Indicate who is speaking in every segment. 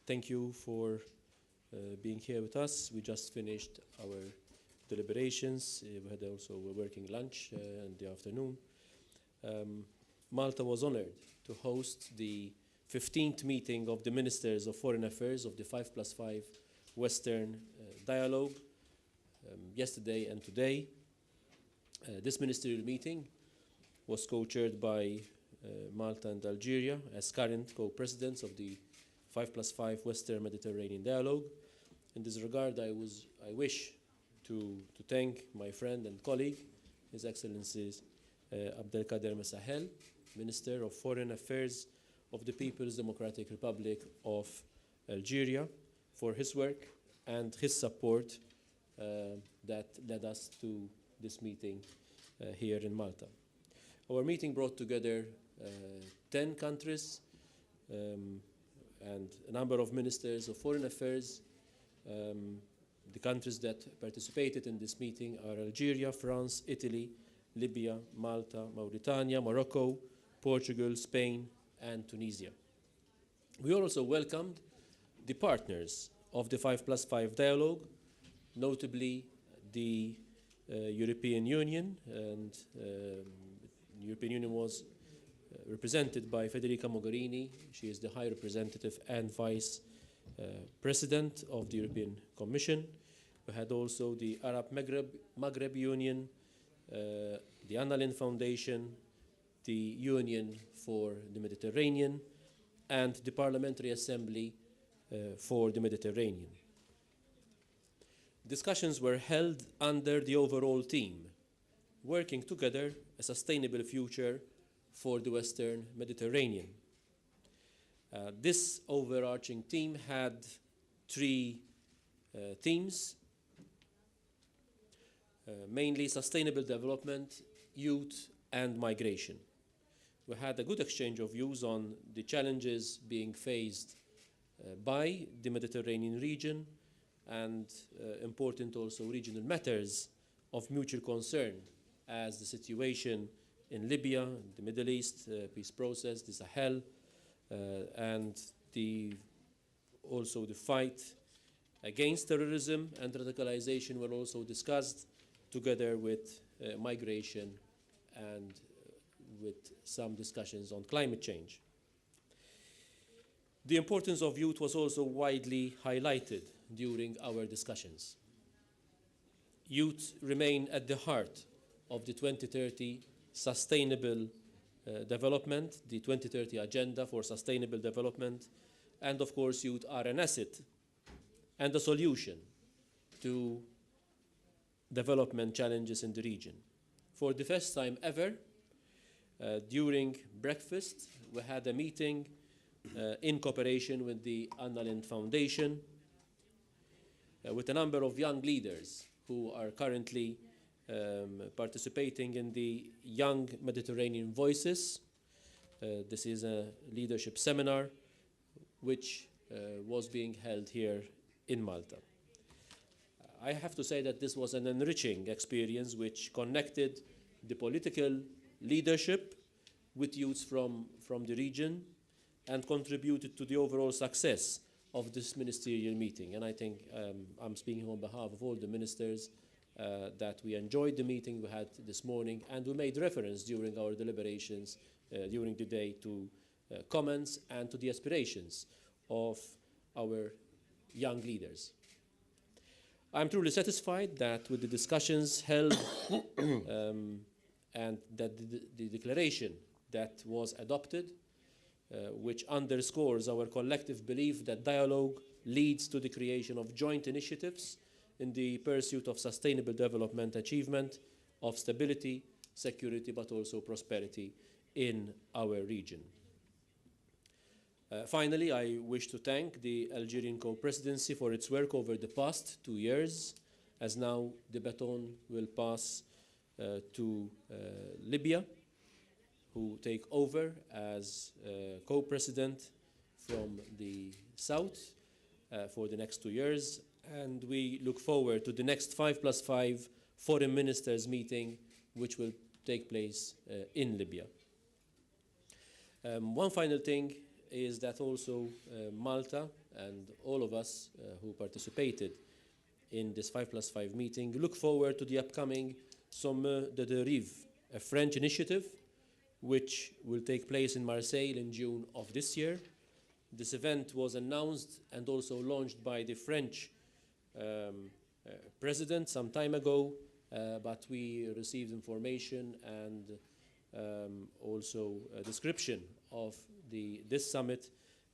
Speaker 1: Thank you for being here with us. We just finished our deliberations. We had also a working lunch in the afternoon. Malta was honored to host the 15th meeting of the Ministers of Foreign Affairs of the 5+5 Western Dialogue yesterday and today. This ministerial meeting was co-chaired by Malta and Algeria as current co-presidents of the 5+5 Western Mediterranean Dialogue. In this regard, I wish to thank my friend and colleague, His Excellency Abdelkader Messahel, Minister of Foreign Affairs of the People's Democratic Republic of Algeria, for his work and his support that led us to this meeting here in Malta. Our meeting brought together 10 countries and a number of ministers of foreign affairs. The countries that participated in this meeting are Algeria, France, Italy, Libya, Malta, Mauritania, Morocco, Portugal, Spain, and Tunisia. We also welcomed the partners of the 5+5 dialogue, notably the European Union, and the European Union was represented by Federica Mogherini. She is the High Representative and Vice President of the European Commission. We had also the Arab Maghreb Union, the Anna Lindh Foundation, the Union for the Mediterranean, and the Parliamentary Assembly for the Mediterranean. Discussions were held under the overall theme, working together a sustainable future for the Western Mediterranean. This overarching theme had three themes, mainly sustainable development, youth, and migration. We had a good exchange of views on the challenges being faced by the Mediterranean region and important also regional matters of mutual concern, as the situation in Libya, the Middle East peace process, the Sahel, and also the fight against terrorism and radicalization were also discussed, together with migration and with some discussions on climate change. The importance of youth was also widely highlighted during our discussions. Youth remain at the heart of the 2030 Sustainable Development, the 2030 Agenda for Sustainable Development, and of course youth are an asset and a solution to development challenges in the region. For the first time ever, during breakfast, we had a meeting in cooperation with the Anna Lindh Foundation with a number of young leaders who are currently participating in the Young Mediterranean Voices. This is a leadership seminar which was being held here in Malta. I have to say that this was an enriching experience which connected the political leadership with youths from the region and contributed to the overall success of this ministerial meeting. And I think I'm speaking on behalf of all the ministers that we enjoyed the meeting we had this morning, and we made reference during our deliberations during the day to comments and to the aspirations of our young leaders. I'm truly satisfied that with the discussions held and that the declaration that was adopted, which underscores our collective belief that dialogue leads to the creation of joint initiatives in the pursuit of sustainable development achievement, of stability, security, but also prosperity in our region. Finally, I wish to thank the Algerian co-presidency for its work over the past 2 years, as now the baton will pass to Libya, who take over as co-president from the south for the next 2 years. And we look forward to the next 5+5 foreign ministers meeting, which will take place in Libya. One final thing, is that also Malta and all of us who participated in this 5+5 meeting look forward to the upcoming Somme de Rive, a French initiative which will take place in Marseille in June of this year. This event was announced and also launched by the French president some time ago, but we received information and also a description of this summit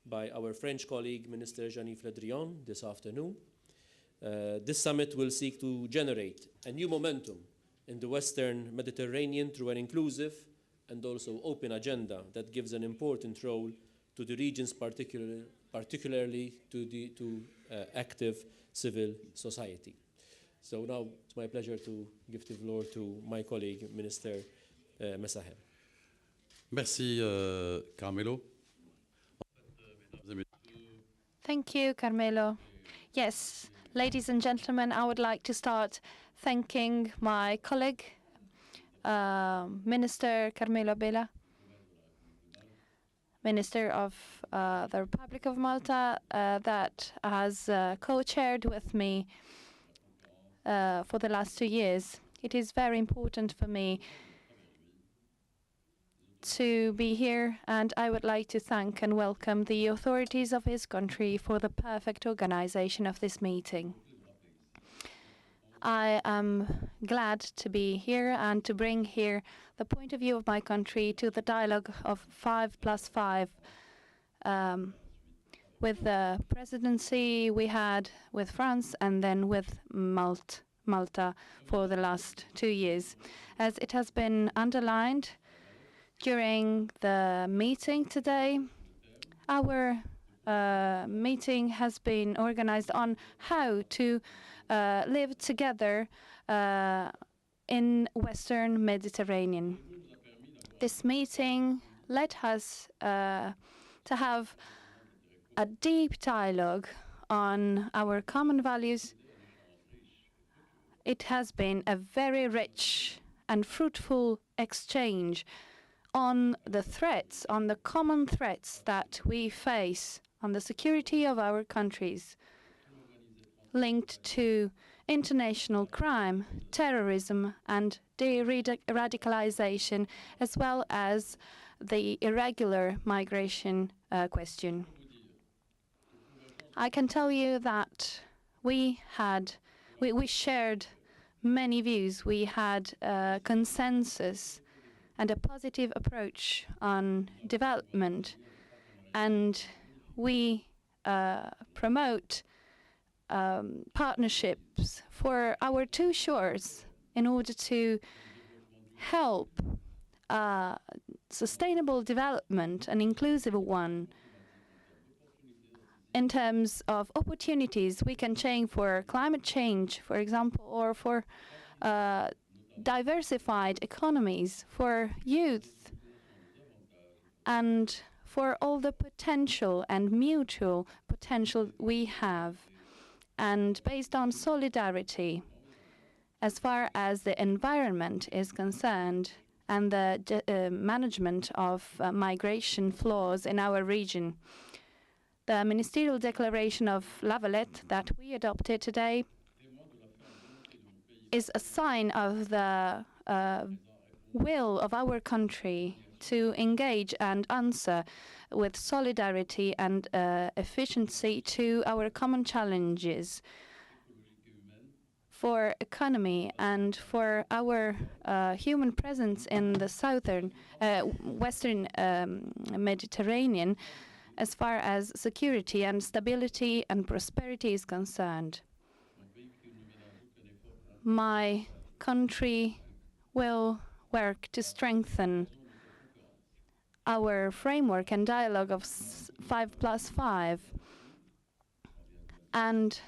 Speaker 1: by our French colleague, Minister Jean-Yves Le Drian, this afternoon. This summit will seek to generate a new momentum in the Western Mediterranean through an inclusive and also open agenda that gives an important role to the regions, particularly to active civil society. So now it's my pleasure to give the floor to my colleague, Minister Messahem.
Speaker 2: Merci, Carmelo.
Speaker 3: Thank you, Carmelo. Yes, ladies and gentlemen, I would like to start thanking my colleague, Minister Carmelo Abela, Minister of the Republic of Malta, that has co-chaired with me for the last 2 years. It is very important for me to be here, and I would like to thank and welcome the authorities of his country for the perfect organization of this meeting. I am glad to be here and to bring here the point of view of my country to the dialogue of 5+5 with the presidency we had with France and then with Malta for the last 2 years. As it has been underlined during the meeting today, our meeting has been organized on how to live together in Western Mediterranean. This meeting led us to have a deep dialogue on our common values. It has been a very rich and fruitful exchange on the threats, on the common threats that we face on the security of our countries, linked to international crime, terrorism, and de-radicalization, as well as the irregular migration question. I can tell you that we shared many views. We had consensus and a positive approach on development, and we promote partnerships for our two shores in order to help sustainable development, an inclusive one, in terms of opportunities we can change for climate change, for example, or for diversified economies, for youth, and for all the potential and mutual potential we have. And based on solidarity, as far as the environment is concerned, and the management of migration flows in our region. The Ministerial Declaration of La Valette that we adopted today is a sign of the will of our country to engage and answer with solidarity and efficiency to our common challenges for economy and for our human presence in the Western Mediterranean as far as security and stability and prosperity is concerned. My country will work to strengthen our framework and dialogue of 5+5, and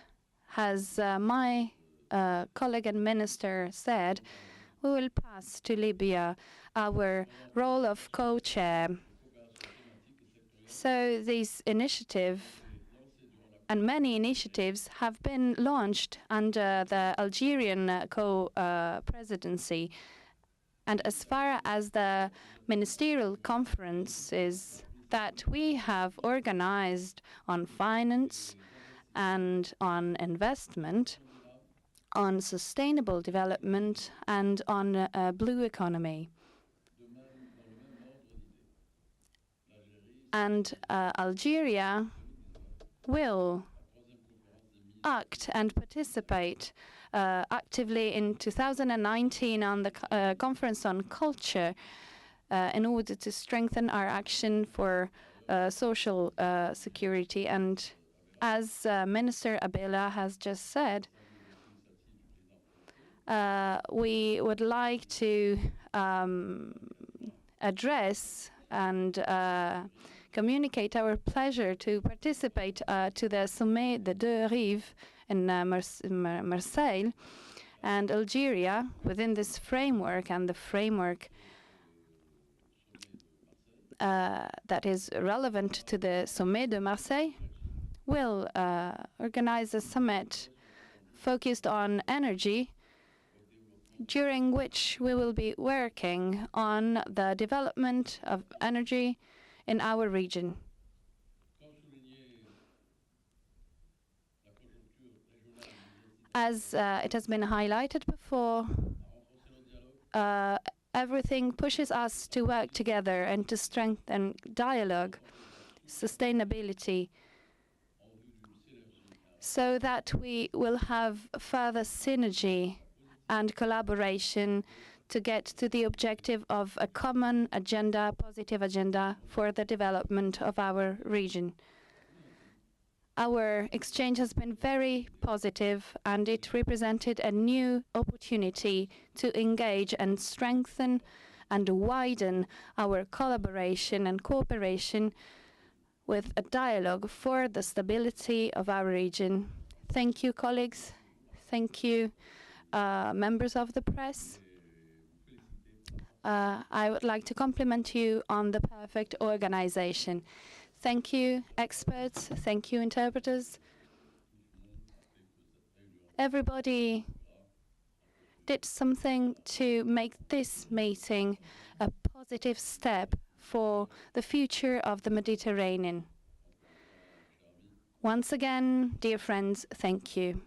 Speaker 3: as my colleague and minister said, we will pass to Libya our role of co-chair. So this initiative and many initiatives have been launched under the Algerian co-presidency. And as far as the ministerial conferences that we have organized on finance and on investment, on sustainable development, and on a blue economy. And Algeria will act and participate actively in 2019 on the Conference on Culture in order to strengthen our action for social security. And as Minister Abela has just said, we would like to address and communicate our pleasure to participate to the Sommet des Deux Rives in Marseille. And Algeria, within this framework and the framework that is relevant to the Sommet de Marseille, will organize a summit focused on energy, during which we will be working on the development of energy in our region. As it has been highlighted before, everything pushes us to work together and to strengthen dialogue, sustainability, so that we will have further synergy and collaboration to get to the objective of a common agenda, positive agenda for the development of our region. Our exchange has been very positive, and it represented a new opportunity to engage and strengthen and widen our collaboration and cooperation with a dialogue for the stability of our region. Thank you, colleagues. Thank you, members of the press. I would like to compliment you on the perfect organization. Thank you, experts. Thank you, interpreters. Everybody did something to make this meeting a positive step for the future of the Mediterranean. Once again, dear friends, thank you.